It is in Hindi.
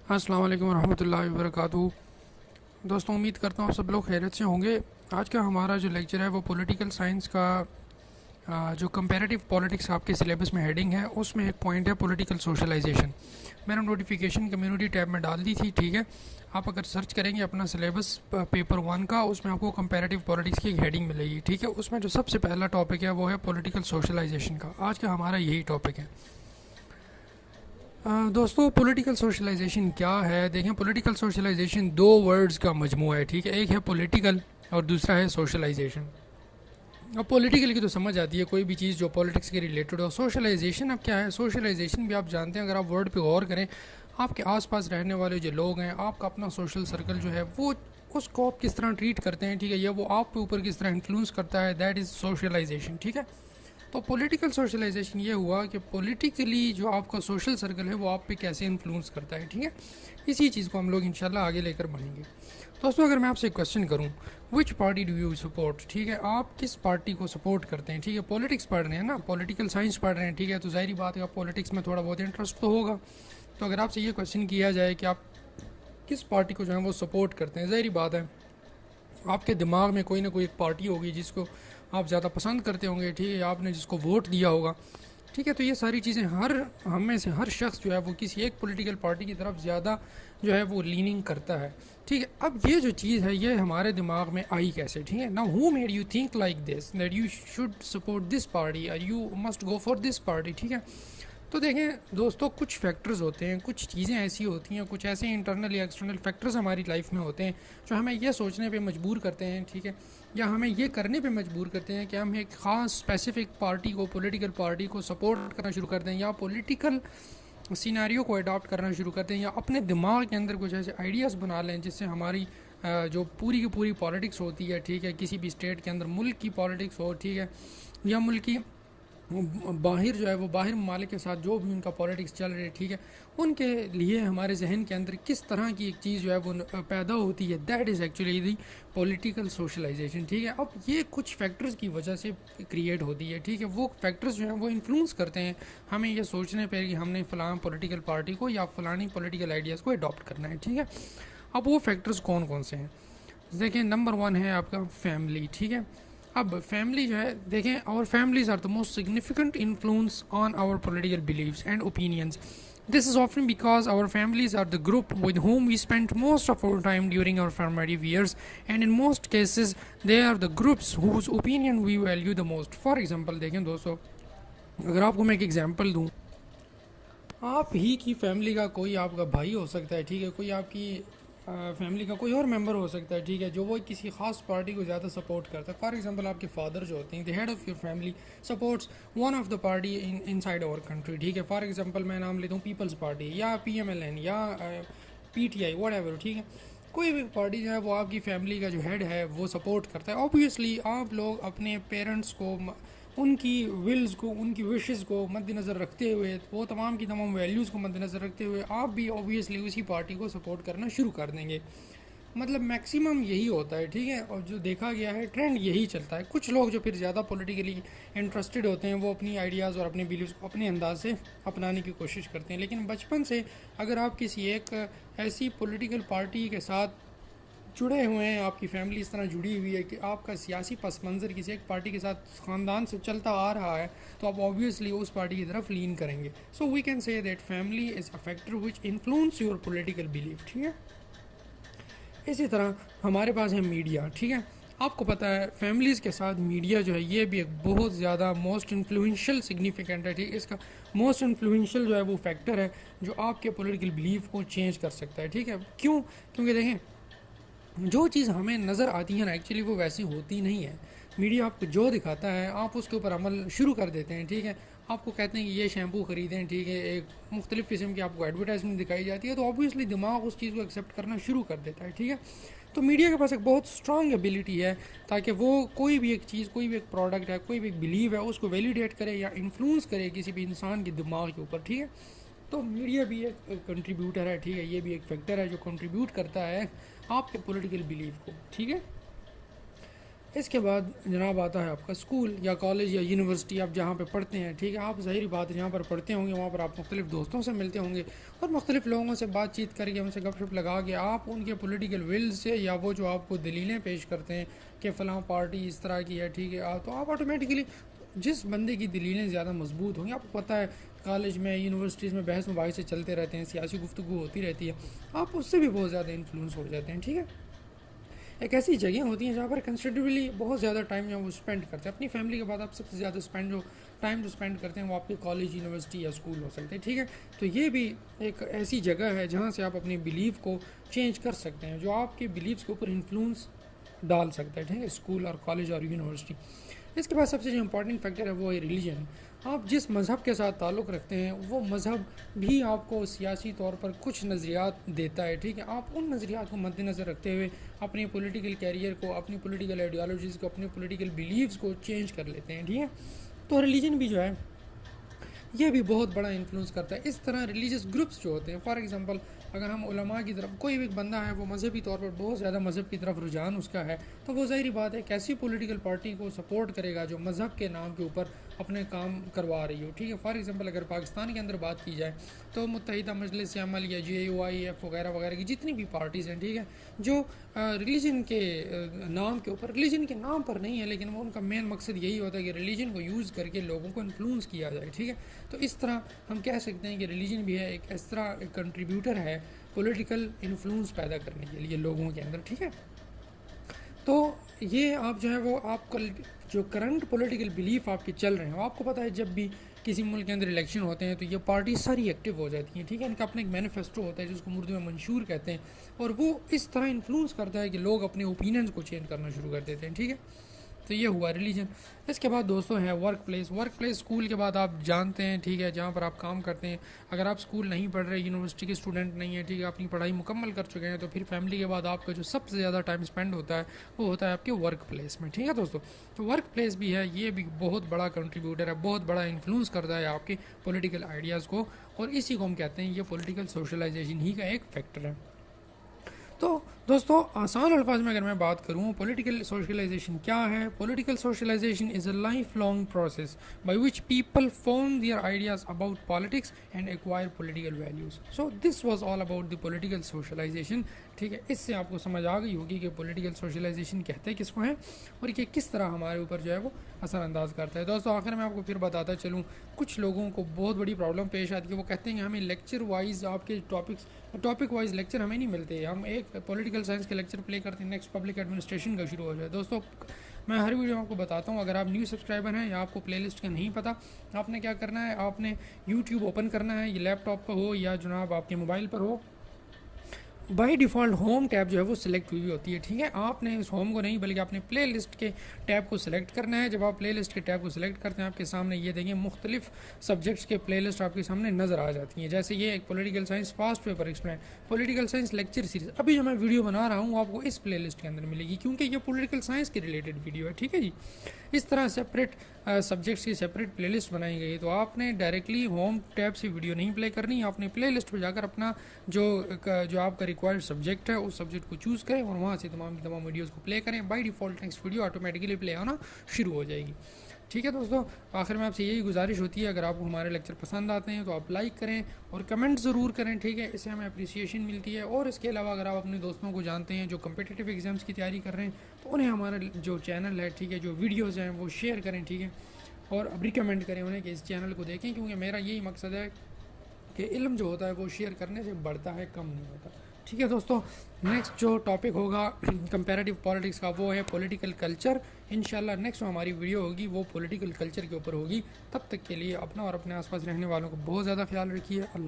अस्सलाम वालेकुम रहमतुल्लाहि व बरकातहू। दोस्तों, उम्मीद करता हूँ सब लोग खैरियत से होंगे। आज का हमारा जो लेक्चर है वो पॉलिटिकल साइंस का जो कंपैरेटिव पॉलिटिक्स आपके सिलेबस में हेडिंग है उसमें एक पॉइंट है पॉलिटिकल सोशलाइजेशन। मैंने नोटिफिकेशन कम्युनिटी टैब में डाल दी थी, ठीक है। आप अगर सर्च करेंगे अपना सिलेबस पेपर 1 का, उसमें आपको कंपैरेटिव पॉलिटिक्स की एक हेडिंग मिलेगी, ठीक है। उसमें जो सबसे पहला टॉपिक है वो है पॉलिटिकल सोशलाइजेशन का। आज का हमारा यही टॉपिक है। दोस्तों, पॉलिटिकल सोशलाइजेशन क्या है? देखें, पॉलिटिकल सोशलाइजेशन दो वर्ड्स का मजमू है, ठीक है। एक है पॉलिटिकल और दूसरा है सोशलाइजेशन। अब पॉलिटिकल की तो समझ आती है, कोई भी चीज़ जो पॉलिटिक्स के रिलेटेड हो। सोशलाइजेशन अब क्या है? सोशलाइजेशन भी आप जानते हैं, अगर आप वर्ड पे गौर करें, आपके आसपास रहने वाले जो लोग हैं, आपका अपना सोशल सर्कल जो है वो उसको आप किस तरह ट्रीट करते हैं, ठीक है, या वो आपके ऊपर किस तरह इन्फ्लुएंस करता है, दैट इज़ सोशलाइजेशन, ठीक है। तो पॉलिटिकल सोशलाइजेशन ये हुआ कि पॉलिटिकली जो आपका सोशल सर्कल है वो आप पे कैसे इन्फ्लुएंस करता है, ठीक है। इसी चीज़ को हम लोग इंशाल्लाह आगे लेकर बढ़ेंगे। दोस्तों, अगर मैं आपसे एक क्वेश्चन करूं, विच पार्टी डू यू सपोर्ट, ठीक है, आप किस पार्टी को सपोर्ट करते हैं, ठीक है। पॉलिटिक्स पढ़ रहे हैं ना, पॉलिटिकल साइंस पढ़ रहे हैं, ठीक है, तो जाहिर बात है आप पॉलिटिक्स में थोड़ा बहुत इंटरेस्ट तो होगा। तो अगर आपसे ये क्वेश्चन किया जाए कि आप किस पार्टी को जो है वो सपोर्ट करते हैं, जाहिर बात है आपके दिमाग में कोई ना कोई एक पार्टी होगी जिसको आप ज़्यादा पसंद करते होंगे, ठीक है, आपने जिसको वोट दिया होगा, ठीक है। तो ये सारी चीज़ें हर हम में से हर शख्स जो है वो किसी एक पॉलिटिकल पार्टी की तरफ ज़्यादा जो है वो लीनिंग करता है, ठीक है। अब ये जो चीज़ है ये हमारे दिमाग में आई कैसे, ठीक है। Now who made you think like this that you should support this party और you must go for this party, ठीक है। तो देखें दोस्तों, कुछ फैक्टर्स होते हैं, कुछ चीज़ें ऐसी होती हैं, कुछ ऐसे इंटरनल या एक्सटर्नल फैक्टर्स हमारी लाइफ में होते हैं जो हमें ये सोचने पे मजबूर करते हैं, ठीक है, या हमें ये करने पे मजबूर करते हैं कि हम एक ख़ास स्पेसिफिक पार्टी को, पॉलिटिकल पार्टी को सपोर्ट करना शुरू कर दें, या पॉलिटिकल सिनेरियो को अडॉप्ट करना शुरू कर दें, या अपने दिमाग के अंदर कुछ ऐसे आइडियाज़ बना लें जिससे हमारी जो पूरी की पूरी पॉलिटिक्स होती है, ठीक है, किसी भी स्टेट के अंदर मुल्क की पॉलिटिक्स हो, ठीक है, या मुल्क की बाहर जो है वो बाहर ममालिक के साथ जो भी उनका पॉलिटिक्स चल रही है, ठीक है, उनके लिए हमारे जहन के अंदर किस तरह की एक चीज़ जो है वो पैदा होती है, that is actually the political socialisation, ठीक है। अब ये कुछ फैक्टर्स की वजह से क्रिएट होती है, ठीक है। वो फैक्टर्स जो हैं वो इन्फ्लुएंस करते हैं हमें ये सोचने पर कि हमने फ़लाँ पॉलिटिकल पार्टी को या फ़लानी पॉलिटिकल आइडियाज़ को अडॉप्ट करना है, ठीक है। अब वो फैक्टर्स कौन कौन से हैं? देखें, नंबर 1 है आपका फैमिली, ठीक है। अब फैमिली जो है, देखें, our families are the most significant influence on our political beliefs and opinions. This is often because our families are the group with whom we spend most of our time during our formative years, and in most cases, they are the groups whose opinion we value the most. For example, देखें दोस्तों, अगर आपको मैं एक एग्जांपल दूं, आप ही की फैमिली का कोई आपका भाई हो सकता है, ठीक है, कोई आपकी फैमिली का कोई और मेंबर हो सकता है, ठीक है, जो वो किसी खास पार्टी को ज़्यादा सपोर्ट करता है। फॉर एग्जांपल, आपके फादर जो होते हैं, the head of your family supports one of the party inside our country, ठीक है। फॉर एग्जांपल मैं नाम लेता हूँ पीपल्स पार्टी या PMLN या PTI, वट एवर, ठीक है। कोई भी पार्टी जो है वो आपकी फैमिली का जो हेड है वो सपोर्ट करता है। ऑब्वियसली आप लोग अपने पेरेंट्स को, उनकी विल्स को, उनकी विशेस को मद्देनज़र रखते हुए, वो तमाम की तमाम वैल्यूज़ को मद्देनज़र रखते हुए आप भी ऑब्वियसली उसी पार्टी को सपोर्ट करना शुरू कर देंगे। मतलब मैक्सिमम यही होता है, ठीक है। और जो देखा गया है ट्रेंड यही चलता है। कुछ लोग जो फिर ज़्यादा पॉलिटिकली इंटरेस्टेड होते हैं वो अपनी आइडियाज़ और अपने बिलीव्स को अपने अंदाज से अपनाने की कोशिश करते हैं। लेकिन बचपन से अगर आप किसी एक ऐसी पॉलिटिकल पार्टी के साथ जुड़े हुए हैं, आपकी फैमिली इस तरह जुड़ी हुई है कि आपका सियासी पस मंज़र किसी एक पार्टी के साथ ख़ानदान से चलता आ रहा है, तो आप ऑब्वियसली उस पार्टी की तरफ लीन करेंगे। So we can say that family is a factor which influence your political belief, ठीक है। इसी तरह हमारे पास है मीडिया, ठीक है। आपको पता है फैमिलीज़ के साथ मीडिया जो है ये भी एक बहुत ज़्यादा मोस्ट इन्फ्लुएंशियल सिग्निफिकेंट है, ठीक है। इसका मोस्ट इन्फ्लुएंशियल जो है वो फैक्टर है जो आपके पॉलिटिकल बिलीफ को चेंज कर सकता है, ठीक है। क्यों? क्योंकि देखें, जो चीज़ हमें नज़र आती है ना, एक्चुअली वो वैसी होती नहीं है। मीडिया आपको जो दिखाता है आप उसके ऊपर अमल शुरू कर देते हैं, ठीक है। आपको कहते हैं कि ये शैम्पू ख़रीदें, ठीक है, एक मुख्तलिफ़ किस्म की आपको एडवर्टाइजमेंट दिखाई जाती है, तो ऑब्वियसली दिमाग उस चीज़ को एक्सेप्ट करना शुरू कर देता है, ठीक है। तो मीडिया के पास एक बहुत स्ट्रॉन्ग एबिलिटी है ताकि वो कोई भी एक चीज़, कोई भी एक प्रोडक्ट है, कोई भी एक बिलीव है, उसको वैलिडेट करे या इन्फ्लुएंस करे किसी भी इंसान के दिमाग के ऊपर, ठीक है। तो मीडिया भी एक कंट्रीब्यूटर है, ठीक है, ये भी एक फैक्टर है जो कंट्रीब्यूट करता है आपके पॉलिटिकल बिलीव को, ठीक है। इसके बाद जनाब आता है आपका स्कूल या कॉलेज या यूनिवर्सिटी, आप जहाँ पे पढ़ते हैं, ठीक है। आप ज़ाहिर बात है जहाँ पर पढ़ते होंगे वहाँ पर आप मुख्तलिफ़ दोस्तों से मिलते होंगे और मुख्तलिफ़ लोगों से बातचीत करके, उनसे गपशप लगा के आप उनके पॉलिटिकल विल से या वो जो आपको दलीलें पेश करते हैं कि फ़लाँ पार्टी इस तरह की है, ठीक है, तो आप ऑटोमेटिकली जिस बंदे की दलीलें ज़्यादा मजबूत होंगी, आपको पता है कॉलेज में यूनिवर्सिटीज़ में बहस मुबाहिसे चलते रहते हैं, सियासी गुफ्तगू होती रहती है, आप उससे भी बहुत ज़्यादा इन्फ्लुएंस हो जाते हैं, ठीक है। एक ऐसी जगह होती हैं जहाँ पर कंसिडरेबली बहुत ज़्यादा टाइम जो वो स्पेंड करते हैं अपनी फैमिली के बाद, आप सबसे ज़्यादा टाइम जो स्पेंड करते हैं वो आपके कॉलेज, यूनिवर्सिटी या स्कूल हो सकते हैं, ठीक है। तो ये भी एक ऐसी जगह है जहाँ से आप अपनी बिलीफ को चेंज कर सकते हैं, जो आपके बिलीव्स के ऊपर इन्फ्लुएंस डाल सकता है, ठीक है, स्कूल और कॉलेज और यूनिवर्सिटी। इसके बाद सबसे जो इम्पॉर्टेंट फैक्टर है वो है रिलीजन। आप जिस मज़हब के साथ ताल्लुक़ रखते हैं वो मज़हब भी आपको सियासी तौर पर कुछ नज़रियात देता है, ठीक है। आप उन नज़रियात को मद्देनज़र रखते हुए अपने पॉलिटिकल कैरियर को, अपनी पॉलिटिकल आइडियोलॉजीज़ को, अपने पॉलिटिकल बिलीव्स को चेंज कर लेते हैं, ठीक है। तो रिलीजन भी जो है ये भी बहुत बड़ा इन्फ्लुएंस करता है। इस तरह रिलीजियस ग्रुप्स जो होते हैं, फॉर एग्जांपल अगर हम उलमा की तरफ, कोई भी बंदा है वो मजहबी तौर पर बहुत ज़्यादा मज़हब की तरफ रुझान उसका है, तो वो ज़ाहिर बात है एक ऐसी पॉलिटिकल पार्टी को सपोर्ट करेगा जो मज़हब के नाम के ऊपर अपने काम करवा रही हो, ठीक है। फॉर एग्जांपल अगर पाकिस्तान के अंदर बात की जाए तो मुत्तहिदा मजलिस अमल या JUIF वगैरह वगैरह की जितनी भी पार्टीज़ हैं, ठीक है, जो रिलीजन के नाम के ऊपर, रिलीजन के नाम पर नहीं है लेकिन वो उनका मेन मकसद यही होता है कि रिलीजन को यूज़ करके लोगों को इन्फ्लुएंस किया जाए, ठीक है। तो इस तरह हम कह सकते हैं कि रिलीजन भी है एक इस तरह एक कंट्रीब्यूटर है पॉलिटिकल इन्फ्लुएंस पैदा करने के लिए लोगों के अंदर, ठीक है। तो ये आप जो है वो आपका जो करंट पॉलिटिकल बिलीफ आपके चल रहे हैं, आपको पता है जब भी किसी मुल्क के अंदर इलेक्शन होते हैं तो ये पार्टी सारी एक्टिव हो जाती हैं, ठीक है। इनका अपना एक मैनिफेस्टो होता है जिसको उर्दू में मंशूर कहते हैं, और वो इस तरह इन्फ्लुएंस करता है कि लोग अपने ओपिनियंस को चेंज करना शुरू कर देते हैं, ठीक है। तो ये हुआ रिलीजन। इसके बाद दोस्तों है वर्क प्लेस स्कूल के बाद आप जानते हैं, ठीक है, जहाँ पर आप काम करते हैं। अगर आप स्कूल नहीं पढ़ रहे, यूनिवर्सिटी के स्टूडेंट नहीं है, ठीक है, अपनी पढ़ाई मुकम्मल कर चुके हैं, तो फिर फैमिली के बाद आपका जो सबसे ज़्यादा टाइम स्पेंड होता है वो होता है आपके वर्क प्लेस में, ठीक है दोस्तों। तो वर्क प्लेस भी है, ये भी बहुत बड़ा कंट्रीब्यूटर है, बहुत बड़ा इन्फ्लुएंस करता है आपके पॉलिटिकल आइडियाज़ को, और इसी को हम कहते हैं ये पॉलिटिकल सोशलाइजेशन ही का एक फैक्टर है। तो दोस्तों आसान अल्फाज में अगर मैं बात करूँ पॉलिटिकल सोशलाइजेशन क्या है, political socialisation is a life long process by which people form their ideas about politics and acquire political values. So this was all about the political socialisation, ठीक है। इससे आपको समझ आ गई होगी कि पॉलिटिकल सोशलाइजेशन कहते किसको हैं और ये किस तरह हमारे ऊपर जो है वो असरअंदाज करता है। दोस्तों आखिर में आपको फिर बताता चलूँ, कुछ लोगों को बहुत बड़ी प्रॉब्लम पेश आती है, वो कहते हैं कि हमें लेक्चर वाइज आपके टॉपिक वाइज लेक्चर हमें नहीं मिलते, हम एक पॉलिटिकल साइंस के लेक्चर प्ले करते हैं, नेक्स्ट पब्लिक एडमिनिस्ट्रेशन का शुरू हो जाए। दोस्तों मैं हर वीडियो में आपको बताता हूँ, अगर आप न्यू सब्सक्राइबर हैं या आपको प्लेलिस्ट का नहीं पता, आपने क्या करना है, आपने यूट्यूब ओपन करना है, ये लैपटॉप पर हो या जनाब आपके मोबाइल पर हो, बाई डिफ़ॉल्ट होम टैब जो है वो सिलेक्ट हुई होती है, ठीक है। आपने इस होम को नहीं बल्कि आपने प्ले लिस्ट के टैब को सिलेक्ट करना है। जब आप प्ले लिस्ट के टैब को सिलेक्ट करते हैं आपके सामने ये देखिए मुख्तलिफ सब्जेक्ट्स के प्ले लिस्ट आपके सामने नज़र आ जाती हैं। जैसे ये एक political science past paper explain, political science lecture series, अभी जो मैं वीडियो बना रहा हूँ आपको इस प्ले लिस्ट के अंदर मिलेगी क्योंकि ये पॉलिटिकल साइंस के रिलेटेड वीडियो है, ठीक है जी। इस तरह सेपरेट सब्जेक्ट्स की सेपरेट प्लेलिस्ट बनाई गई है, तो आपने डायरेक्टली होम टैब से वीडियो नहीं प्ले करनी, आपने प्लेलिस्ट पर जाकर अपना जो आपका रिक्वायर्ड सब्जेक्ट है उस सब्जेक्ट को चूज़ करें और वहाँ से तमाम वीडियोस को प्ले करें। By default next video automatically play होना शुरू हो जाएगी, ठीक है दोस्तों। आखिर में आपसे यही गुजारिश होती है, अगर आपको हमारे लेक्चर पसंद आते हैं तो आप लाइक करें और कमेंट ज़रूर करें, ठीक है, इससे हमें अप्रिसिएशन मिलती है। और इसके अलावा अगर आप अपने दोस्तों को जानते हैं जो कम्पिटिटिव एग्ज़ाम्स की तैयारी कर रहे हैं तो उन्हें हमारा जो चैनल है, ठीक है, जो वीडियोज़ हैं वो शेयर करें, ठीक है, और अब रिकमेंड करें उन्हें कि इस चैनल को देखें, क्योंकि मेरा यही मकसद है कि इल्म जो होता है वो शेयर करने से बढ़ता है, कम नहीं होता, ठीक है दोस्तों। नेक्स्ट जो टॉपिक होगा कंपैरेटिव पॉलिटिक्स का वो है पॉलिटिकल कल्चर। इंशाल्लाह नेक्स्ट जो हमारी वीडियो होगी वो पॉलिटिकल कल्चर के ऊपर होगी। तब तक के लिए अपना और अपने आसपास रहने वालों को बहुत ज़्यादा ख्याल रखिए।